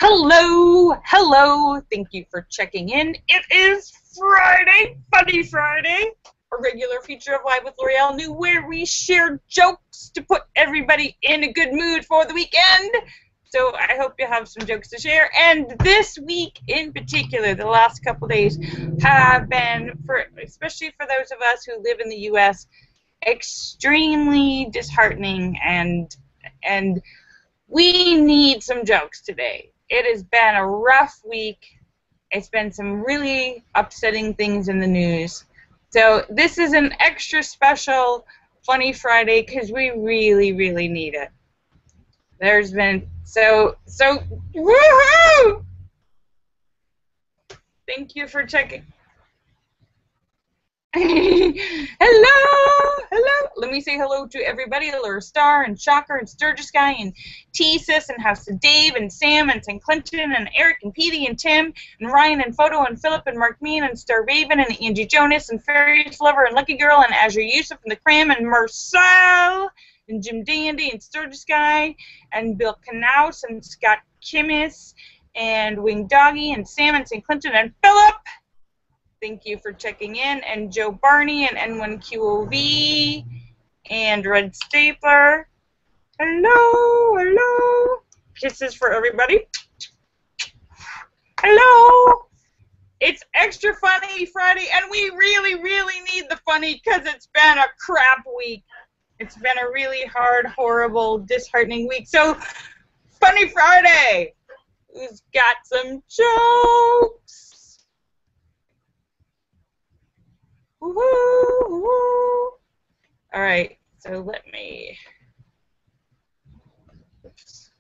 Hello, hello. Thank you for checking in. It is Friday, Funny Friday, a regular feature of Live with Lorielle New, where we share jokes to put everybody in a good mood for the weekend. So I hope you have some jokes to share. And this week in particular, the last couple days have been, especially for those of us who live in the U.S., extremely disheartening, and we need some jokes today. It has been a rough week. It's been some really upsetting things in the news. So this is an extra special Funny Friday because we really, really need it. There's been woohoo! Thank you for checking. Hello. Let me say hello to everybody. Laura Star and Shocker and Sturgis Guy and T-Sis and House of Dave and Sam and St. Clinton and Eric and Petey and Tim and Ryan and Photo and Philip and Mark Mean and Star Raven and Angie Jonas and Fairies Lover and Lucky Girl and Azure Yusuf and the Cram and Marcel and Jim Dandy and Sturgis Guy and Bill Knaus and Scott Kimmis and Wing Doggy and Sam and St. Clinton and Philip. Thank you for checking in, and Joe Barney and N1QOV and Red Stapler. Hello. Kisses for everybody. Hello. It's extra funny Friday, and we really, really need the funny because it's been a crap week. It's been a really hard, horrible, disheartening week. So, Funny Friday. Who's got some jokes? Woo-hoo. All right, so let me. Oops.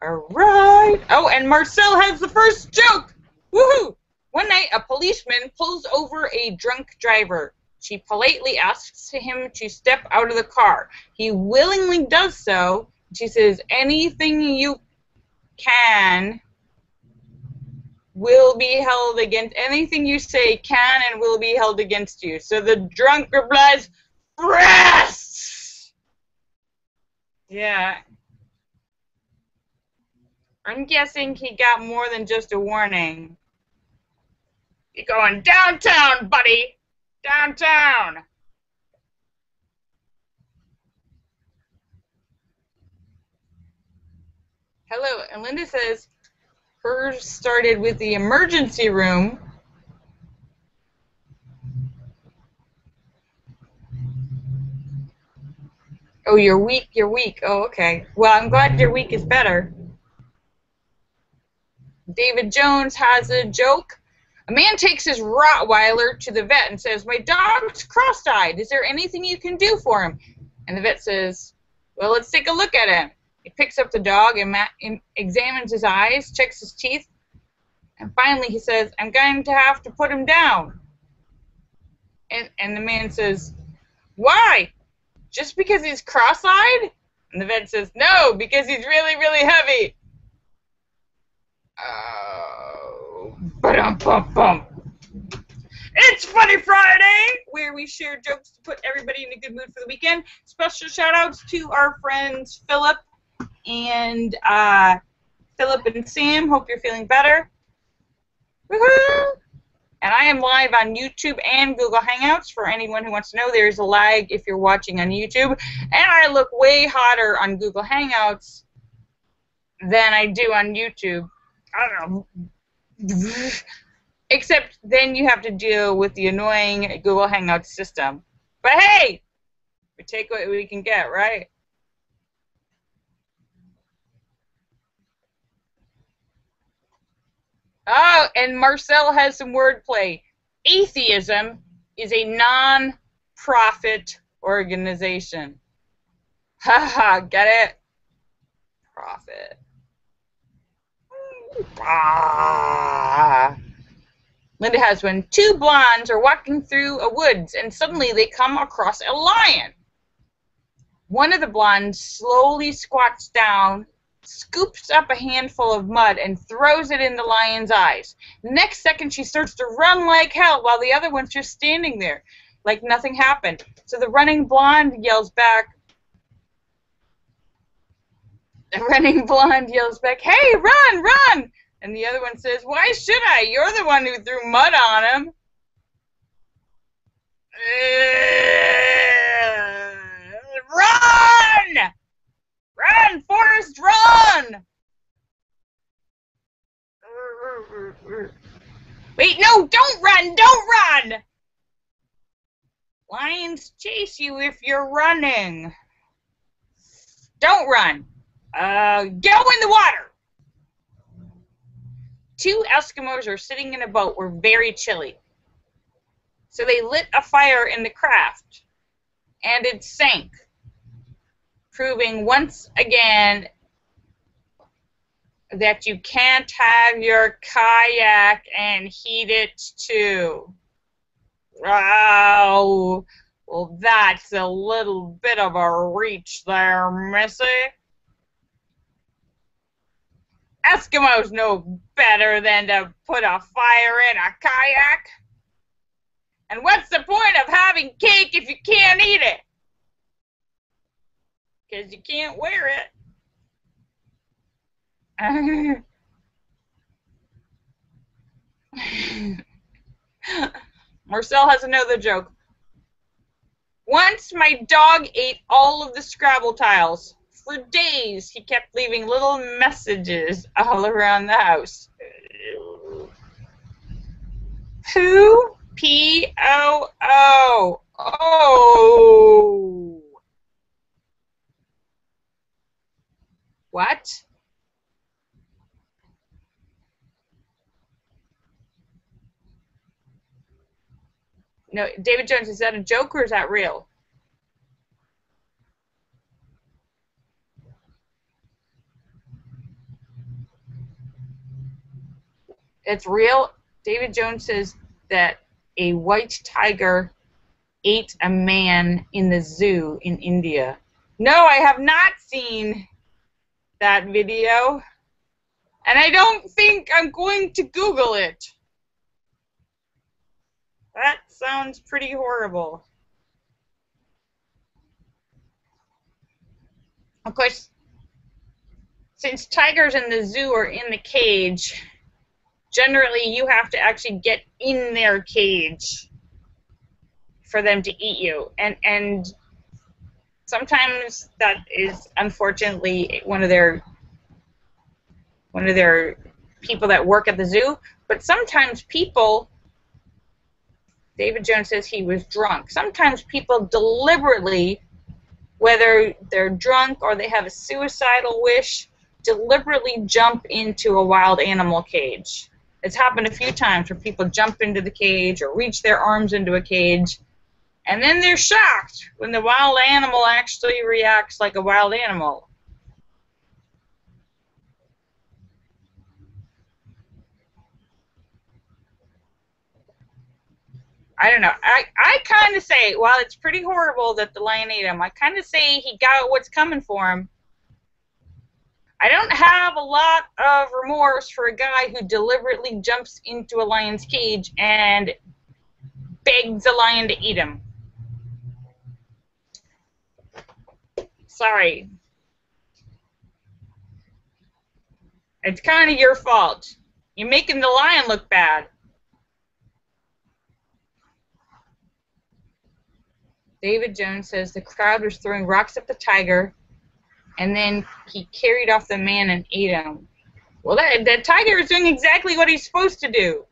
All right. Oh, and Marcel has the first joke. Woohoo! One night, a policeman pulls over a drunk driver. She politely asks him to step out of the car. He willingly does so. She says, "Anything you can will be held against, anything you say can and will be held against you." So the drunk replies, "Breasts!" Yeah. I'm guessing he got more than just a warning. You're going downtown, buddy. Downtown. Hello, and Linda says, hers started with the emergency room. Oh, you're weak. Oh, okay. Well, I'm glad your week is better. David Jones has a joke. A man takes his Rottweiler to the vet and says, "My dog's cross-eyed. Is there anything you can do for him?" And the vet says, "Well, let's take a look at him." He picks up the dog and examines his eyes, checks his teeth, and finally he says, "I'm going to have to put him down." And the man says, "Why? Just because he's cross-eyed?" And the vet says, "No, because he's really, really heavy." Oh, ba-dum-bum-bum. It's Funny Friday, where we share jokes to put everybody in a good mood for the weekend. Special shout-outs to our friends Philip and Sam. Hope you're feeling better. Woohoo! And I am live on YouTube and Google Hangouts. For anyone who wants to know, there's a lag if you're watching on YouTube. And I look way hotter on Google Hangouts than I do on YouTube. I don't know. Except then you have to deal with the annoying Google Hangouts system. But hey, we take what we can get, right? Oh, and Marcel has some wordplay. Atheism is a non-profit organization. Haha, get it? Profit. Ah. Linda has one. Two blondes are walking through a woods, and suddenly they come across a lion. One of the blondes slowly squats down, scoops up a handful of mud, and throws it in the lion's eyes. The next second, she starts to run like hell, while the other one's just standing there, like nothing happened. So the running blonde yells back, The running blonde yells back, "Hey, run, run!" And the other one says, "Why should I? You're the one who threw mud on him." Run! Run, Forrest, run! Wait, no, don't run, don't run! Lions chase you if you're running. Don't run. Go in the water. Two Eskimos are sitting in a boat were very chilly. So they lit a fire in the craft, and it sank, proving once again that you can't have your kayak and heat it too. Oh, well, that's a little bit of a reach there, Missy. Eskimos know better than to put a fire in a kayak. And what's the point of having cake if you can't eat it? Because you can't wear it. Marcel has another joke. Once my dog ate all of the Scrabble tiles. For days, he kept leaving little messages all around the house. Who? P-O-O. Oh. What? No, David Jones, is that a joke or is that real? It's real. David Jones says that a white tiger ate a man in the zoo in India. No, I have not seen that video. And I don't think I'm going to Google it. That sounds pretty horrible. Of course, since tigers in the zoo are in the cage, generally you have to actually get in their cage for them to eat you. And sometimes that is unfortunately one of their people that work at the zoo, but sometimes people, David Jones says he was drunk. Sometimes people deliberately, whether they're drunk or they have a suicidal wish, deliberately jump into a wild animal cage. It's happened a few times where people jump into the cage or reach their arms into a cage, and then they're shocked when the wild animal actually reacts like a wild animal. I don't know. I kind of say, while it's pretty horrible that the lion ate him, I kind of say he got what's coming for him. I don't have a lot of remorse for a guy who deliberately jumps into a lion's cage and begs a lion to eat him. Sorry. It's kind of your fault. You're making the lion look bad. David Jones says the crowd was throwing rocks at the tiger, and then he carried off the man and ate him. Well, that tiger is doing exactly what he's supposed to do.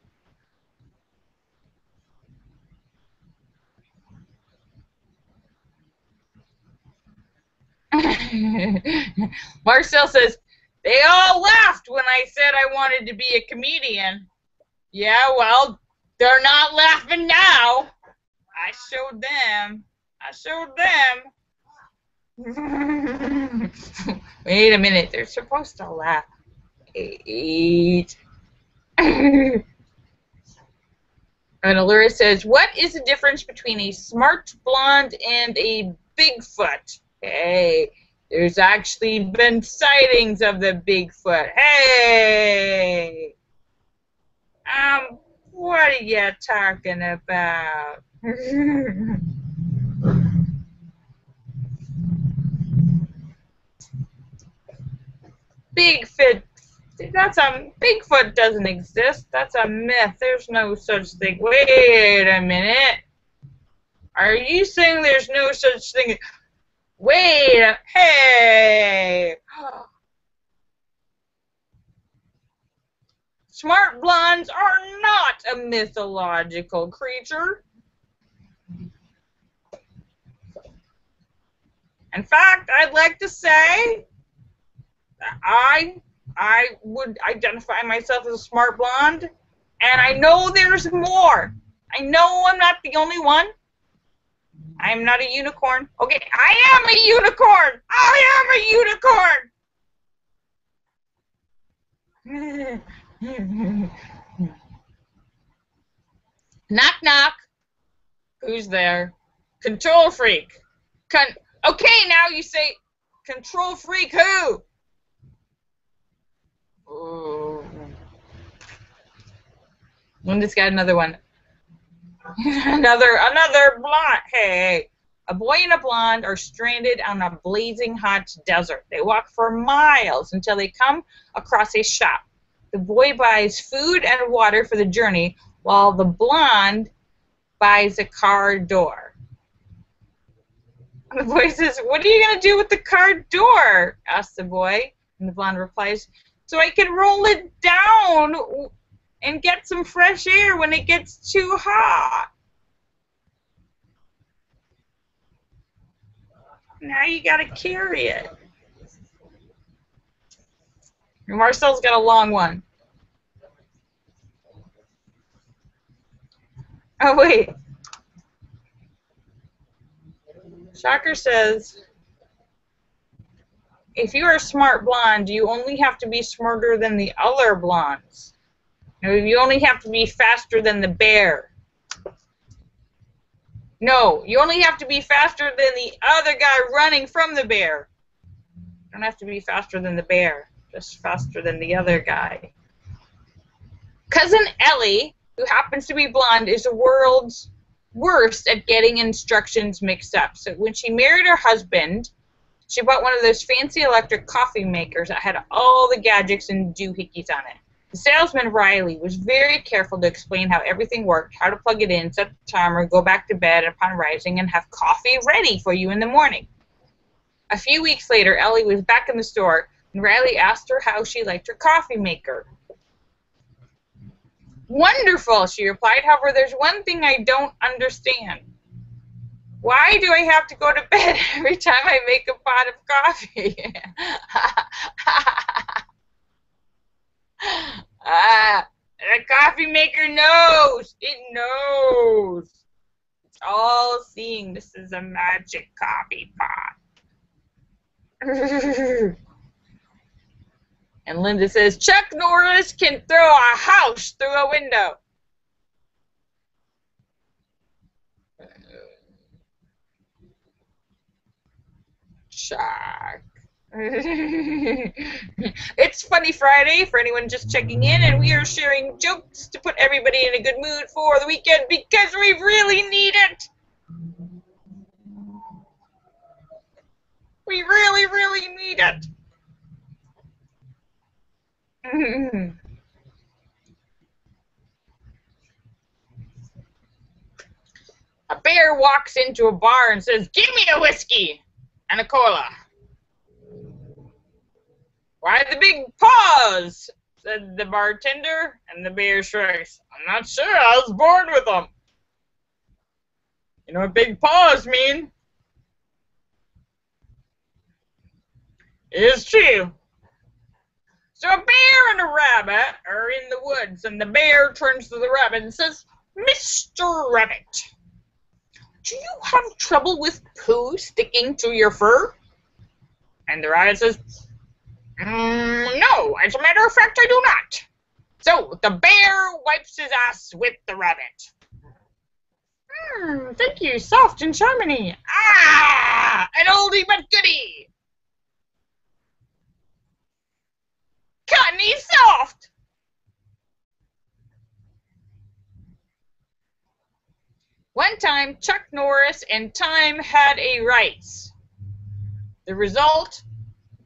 Marcel says, they all laughed when I said I wanted to be a comedian. Yeah, well, they're not laughing now. I showed them. I showed them. Wait a minute. They're supposed to laugh. 8. And Allura says, what is the difference between a smart blonde and a Bigfoot? Hey, there's actually been sightings of the Bigfoot. Hey! What are you talking about? Bigfoot. Bigfoot doesn't exist. That's a myth. There's no such thing. Wait a minute. Are you saying there's no such thing? Wait. Hey. Smart blondes are not a mythological creature. In fact, I'd like to say that I would identify myself as a smart blonde, and I know there's more. I know I'm not the only one. I'm not a unicorn. Okay, I am a unicorn. I am a unicorn. Knock, knock. Who's there? Control freak. Okay, now you say control freak who? Ooh. Linda's got another one. another blonde. Hey, a boy and a blonde are stranded on a blazing hot desert. They walk for miles until they come across a shop. The boy buys food and water for the journey, while the blonde buys a car door. The boy says, "What are you going to do with the car door?" asks the boy. And the blonde replies, "So I can roll it down and get some fresh air when it gets too hot." Now you got to carry it. And Marcel's got a long one. Oh, wait. Shocker says, if you are a smart blonde, you only have to be smarter than the other blondes. You only have to be faster than the bear. No, you only have to be faster than the other guy running from the bear. You don't have to be faster than the bear, just faster than the other guy. Cousin Ellie, who happens to be blonde, is the world's worst at getting instructions mixed up. So when she married her husband, she bought one of those fancy electric coffee makers that had all the gadgets and doohickeys on it. The salesman, Riley, was very careful to explain how everything worked, how to plug it in, set the timer, go back to bed upon rising, and have coffee ready for you in the morning. A few weeks later, Ellie was back in the store, and Riley asked her how she liked her coffee maker. "Wonderful," she replied. "However, there's one thing I don't understand. Why do I have to go to bed every time I make a pot of coffee?" The coffee maker knows. It knows. It's all seeing. This is a magic coffee pot. And Linda says, Chuck Norris can throw a house through a window. Chuck. It's Funny Friday for anyone just checking in, and we are sharing jokes to put everybody in a good mood for the weekend because we really need it. We really, really need it. A bear walks into a bar and says, "Give me a whiskey and a cola." "Why the big paws?" said the bartender, and the bear shrugs. "I'm not sure. I was born with them." You know what big paws mean? It's true. So a bear and a rabbit are in the woods, and the bear turns to the rabbit and says, "Mr. Rabbit, do you have trouble with poo sticking to your fur?" And the rabbit says, "No, as a matter of fact, I do not." So the bear wipes his ass with the rabbit. Thank you, soft and charming. Ah, an oldie but goodie. Cottony soft. One time, Chuck Norris and Time had a race. The result,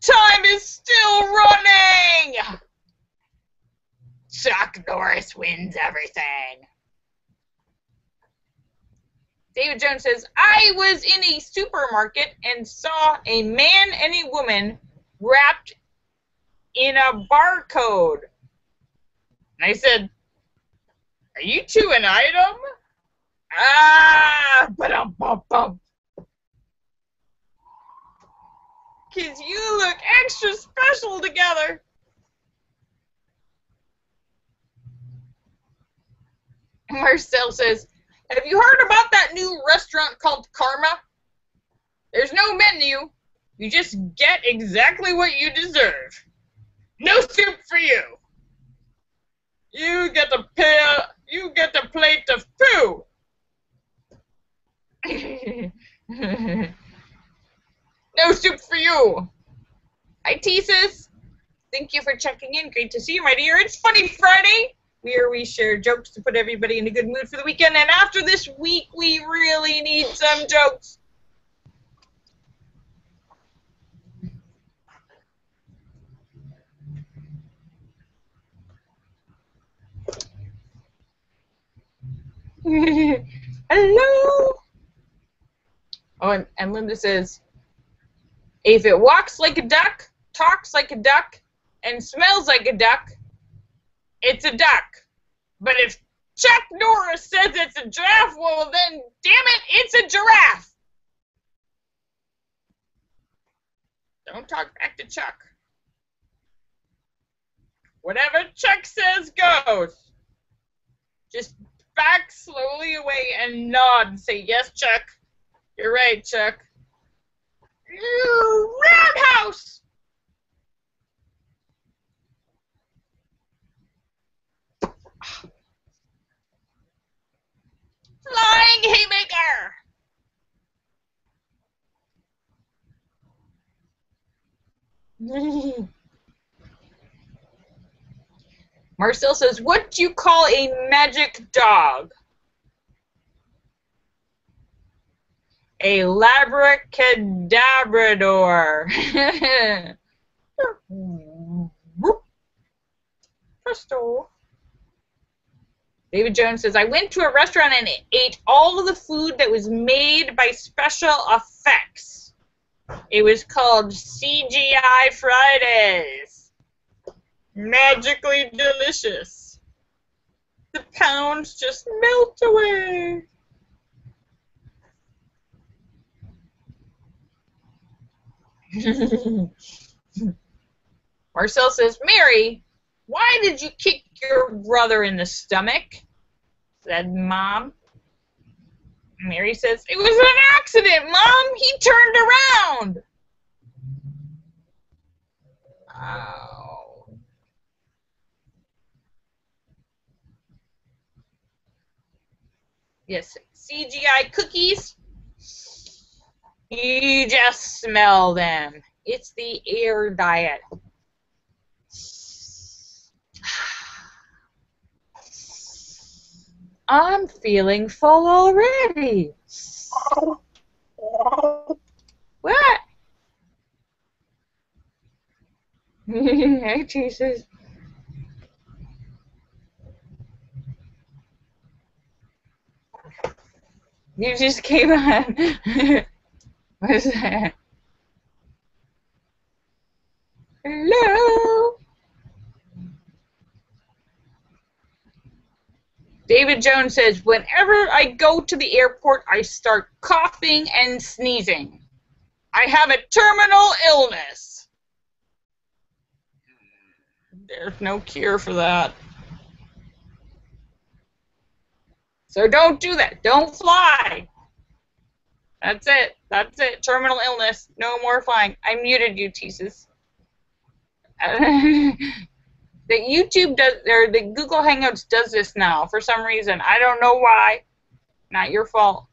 Time is still running! Chuck Norris wins everything. David Jones says, I was in a supermarket and saw a man and a woman wrapped in a barcode. And I said, are you two an item? Ah, ba-dum-bum-bum. Because you look extra special together. Marcel says, have you heard about that new restaurant called Karma? There's no menu. You just get exactly what you deserve. No soup for you. You get a plate of poo. No soup for you. Hi, Thesis. Thank you for checking in. Great to see you, my dear. It's Funny Friday, where we share jokes to put everybody in a good mood for the weekend. And after this week, we really need some jokes. Hello. Oh, and Linda says, if it walks like a duck, talks like a duck, and smells like a duck, it's a duck. But if Chuck Norris says it's a giraffe, well then, damn it, it's a giraffe. Don't talk back to Chuck. Whatever Chuck says goes. Just back slowly away and nod and say, yes, Chuck. You're right, Chuck. You roundhouse! Flying haymaker! Marcel says, what do you call a magic dog? A labracadabrador. Presto. David Jones says, I went to a restaurant and ate all of the food that was made by special effects. It was called CGI Fridays. Magically delicious. The pounds just melt away. Marcel says, Mary, why did you kick your brother in the stomach? Said Mom. Mary says, it was an accident, Mom. He turned around. Oh. Yes, CGI cookies. You just smell them. It's the air diet. I'm feeling full already. What? Hey, Jesus. You just came on. What is that? Hello? David Jones says, whenever I go to the airport, I start coughing and sneezing. I have a terminal illness. There's no cure for that. So don't do that. Don't fly. That's it. That's it. Terminal illness. No more flying. I muted you, Teases. The YouTube does, or the Google Hangouts does this now for some reason. I don't know why. Not your fault.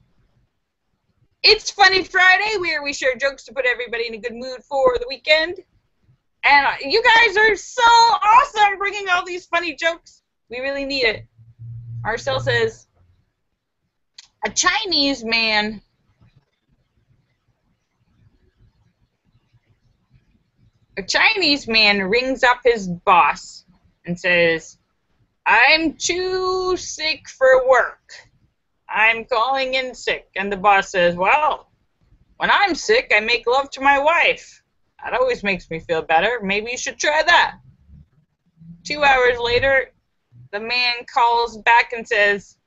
It's Funny Friday, where we share jokes to put everybody in a good mood for the weekend. And you guys are so awesome bringing all these funny jokes. We really need it. Marcel says, a Chinese man A Chinese man rings up his boss and says, "I'm too sick for work. I'm calling in sick." And the boss says, "Well, when I'm sick, I make love to my wife. That always makes me feel better. Maybe you should try that." 2 hours later, the man calls back and says,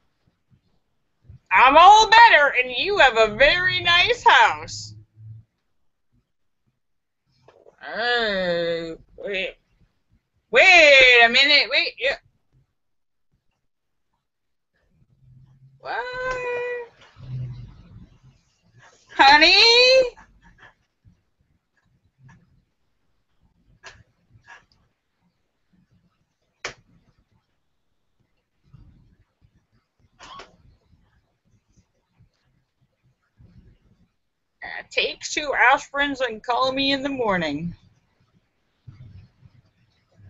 "I'm all better, and you have a very nice house." Wait. Wait a minute. Wait. Yeah. What? Honey? Take 2 aspirins and call me in the morning.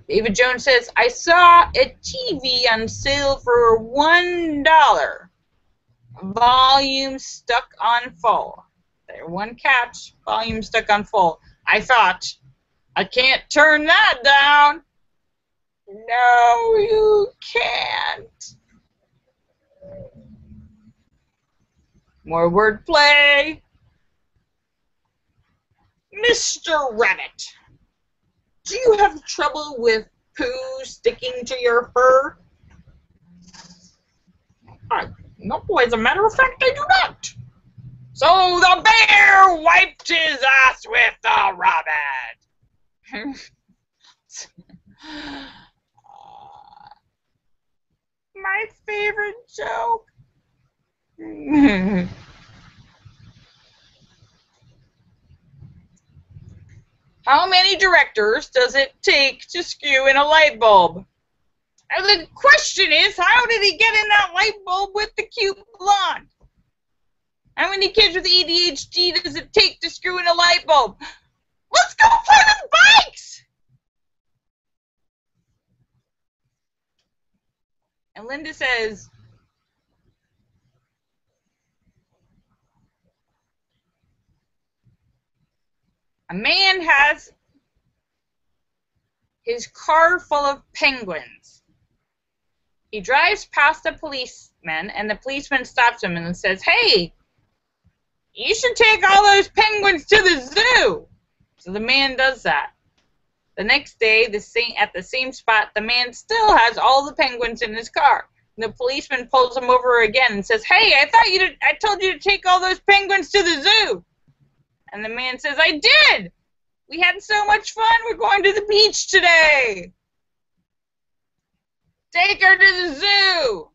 David Jones says, "I saw a TV on sale for $1. Volume stuck on full." There, one catch, volume stuck on full. I thought, I can't turn that down. No, you can't. More wordplay. Mr. Rabbit, do you have trouble with poo sticking to your fur? No, as a matter of fact, I do not. So the bear wiped his ass with the rabbit. My favorite joke. How many directors does it take to screw in a light bulb? And the question is, how did he get in that light bulb with the cute blonde? How many kids with ADHD does it take to screw in a light bulb? Let's go play with bikes! And Linda says, a man has his car full of penguins. He drives past a policeman, and the policeman stops him and says, "Hey, you should take all those penguins to the zoo." So the man does that. The next day, at the same spot, the man still has all the penguins in his car. And the policeman pulls him over again and says, "Hey, I told you to take all those penguins to the zoo." And the man says, "I did. We had so much fun. We're going to the beach today. Take her to the zoo."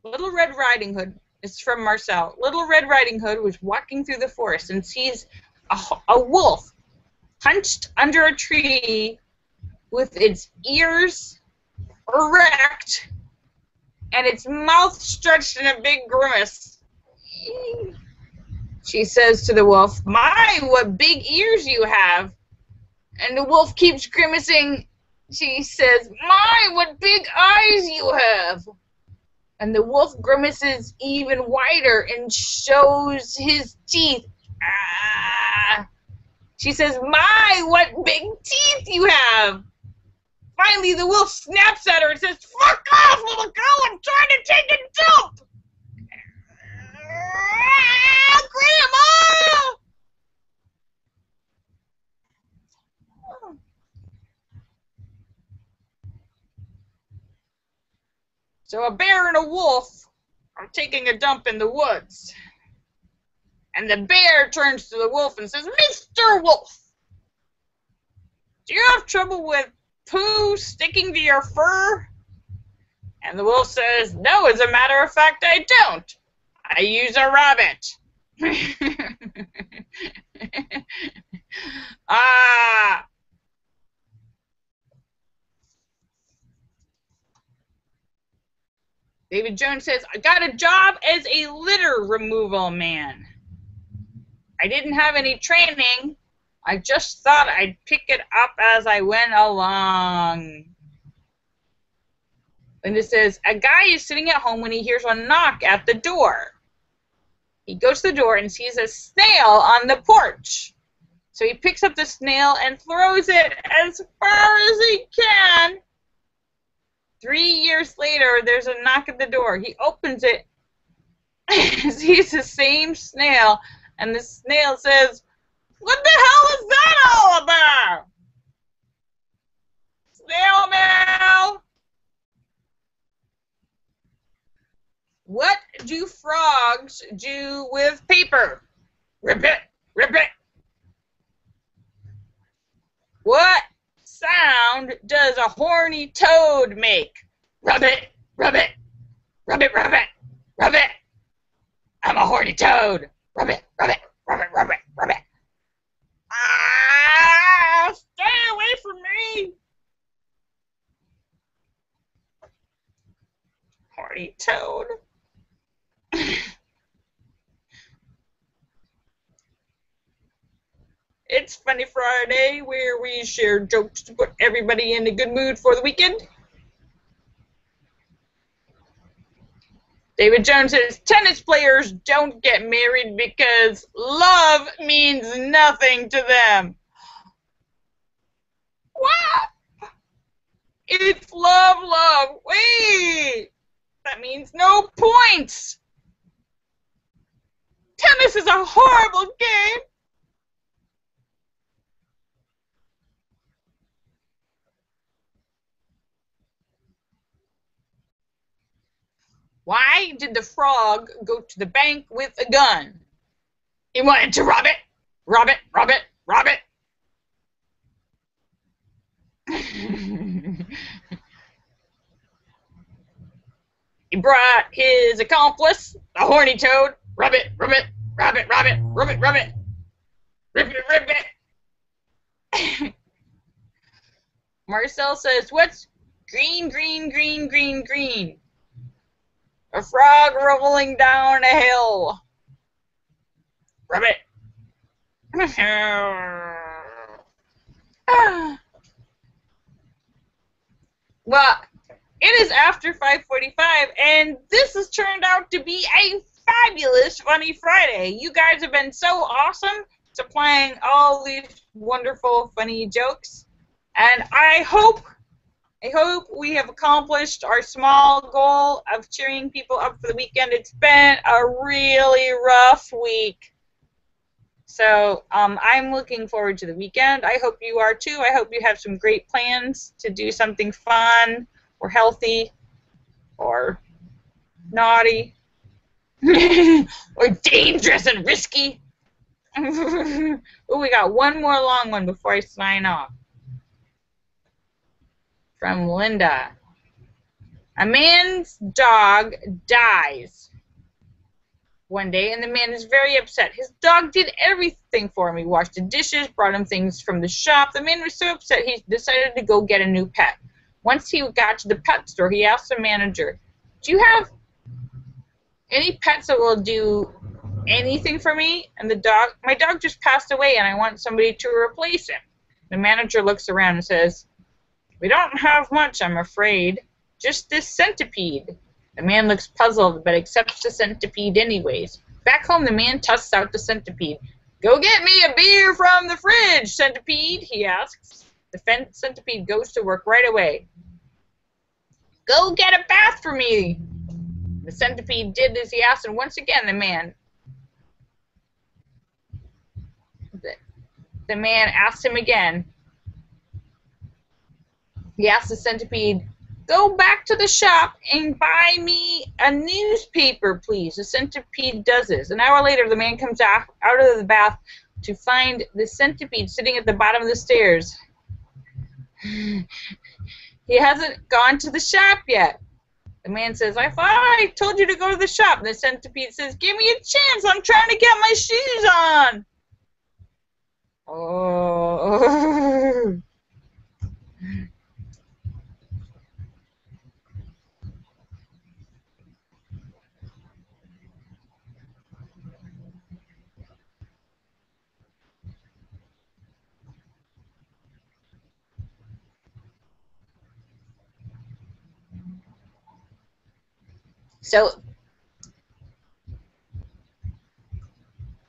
Little Red Riding Hood, it's from Marcel. Little Red Riding Hood was walking through the forest and sees a wolf hunched under a tree with its ears erect and its mouth stretched in a big grimace. She says to the wolf, "My, what big ears you have." And the wolf keeps grimacing. She says, "My, what big eyes you have." And the wolf grimaces even wider and shows his teeth. Ah. She says, "My, what big teeth you have." Finally, the wolf snaps at her and says, "Fuck off, little girl, I'm trying to take a dump." Grandma! So a bear and a wolf are taking a dump in the woods. And the bear turns to the wolf and says, "Mr. Wolf, do you have trouble with poo sticking to your fur?" And the wolf says, "No, as a matter of fact, I don't. I use a rabbit." Ah. David Jones says, "I got a job as a litter removal man. I didn't have any training. I just thought I'd pick it up as I went along." Linda says, "A guy is sitting at home when he hears a knock at the door. He goes to the door and sees a snail on the porch. So he picks up the snail and throws it as far as he can. 3 years later, there's a knock at the door. He opens it, sees the same snail, and the snail says, "What the hell is that all about? Snail mail! What do frogs do with paper? Rip it, rip it. What sound does a horny toad make? Rub it, rub it, rub it, rub it, rub it. I'm a horny toad. Rub it, rub it, rub it, rub it, rub it. Ah, stay away from me. Horny toad. It's Funny Friday, where we share jokes to put everybody in a good mood for the weekend. David Jones says, tennis players don't get married because love means nothing to them. What? It's love, love. Wait, that means no points. Tennis is a horrible game. Why did the frog go to the bank with a gun? He wanted to rob it, rob it, rob it, rob it. He brought his accomplice, the horny toad. Rub it, rub it, rub it, rub it, rub it, rub it. Rip it, rip it. Marcel says, what's green, green, green, green, green? A frog rolling down a hill. Rub it. Well, it is after 5:45, and this has turned out to be a fabulous Funny Friday. You guys have been so awesome supplying all these wonderful, funny jokes, and I hope we have accomplished our small goal of cheering people up for the weekend. It's been a really rough week. So I'm looking forward to the weekend. I hope you are too. I hope you have some great plans to do something fun or healthy or naughty or dangerous and risky. Oh, we got one more long one before I sign off. From Linda. A man's dog dies one day, and the man is very upset. His dog did everything for him. He washed the dishes, brought him things from the shop. The man was so upset he decided to go get a new pet. Once he got to the pet store, he asked the manager, do you have any pets that will do anything for me? And the dog, my dog just passed away and I want somebody to replace him. The manager looks around and says, we don't have much, I'm afraid. Just this centipede. The man looks puzzled, but accepts the centipede anyways. Back home, the man tusks out the centipede. Go get me a beer from the fridge, centipede, he asks. The centipede goes to work right away. Go get a bath for me. The centipede did as he asked, and once again, the man asked him again. He asked the centipede, go back to the shop and buy me a newspaper, please. The centipede does this. An hour later, the man comes out of the bath to find the centipede sitting at the bottom of the stairs. He hasn't gone to the shop yet. The man says, I thought I told you to go to the shop. And the centipede says, give me a chance. I'm trying to get my shoes on. Oh. So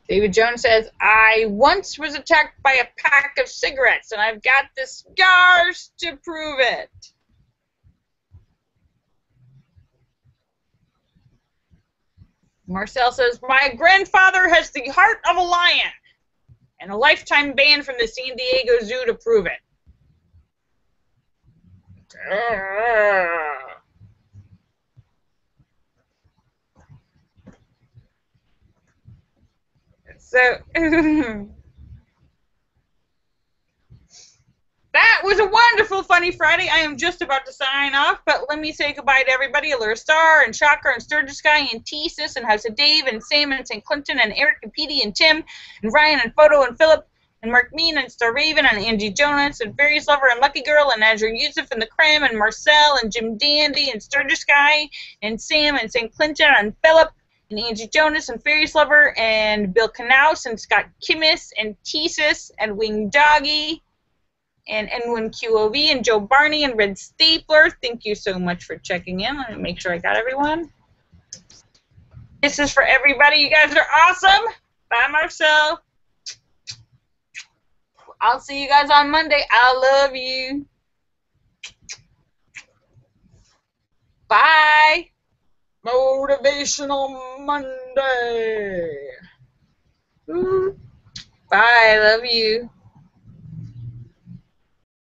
David Jones says, I once was attacked by a pack of cigarettes, and I've got the scars to prove it. Marcel says, my grandfather has the heart of a lion, and a lifetime ban from the San Diego Zoo to prove it. So, that was a wonderful Funny Friday. I am just about to sign off, but let me say goodbye to everybody. Allure Star and Shocker and Sturgis Guy and T-Sis and House of Dave and Sam and St. Clinton and Eric and Petey and Tim and Ryan and Photo and Philip and Mark Mean and Star Raven and Angie Jonas and Fairies Lover and Lucky Girl and Azure Yusuf and the Cram and Marcel and Jim Dandy and Sturgis Guy and Sam and St. Clinton and Philip and Angie Jonas and Fairies Lover and Bill Knaus and Scott Kimmis and T-Sis and Wing Doggy and N1QOV and Joe Barney and Red Stapler. Thank you so much for checking in. Let me make sure I got everyone. This is for everybody. You guys are awesome. Bye, Marcel. I'll see you guys on Monday. I love you. Bye. Motivational Monday. Ooh. Bye. I love you.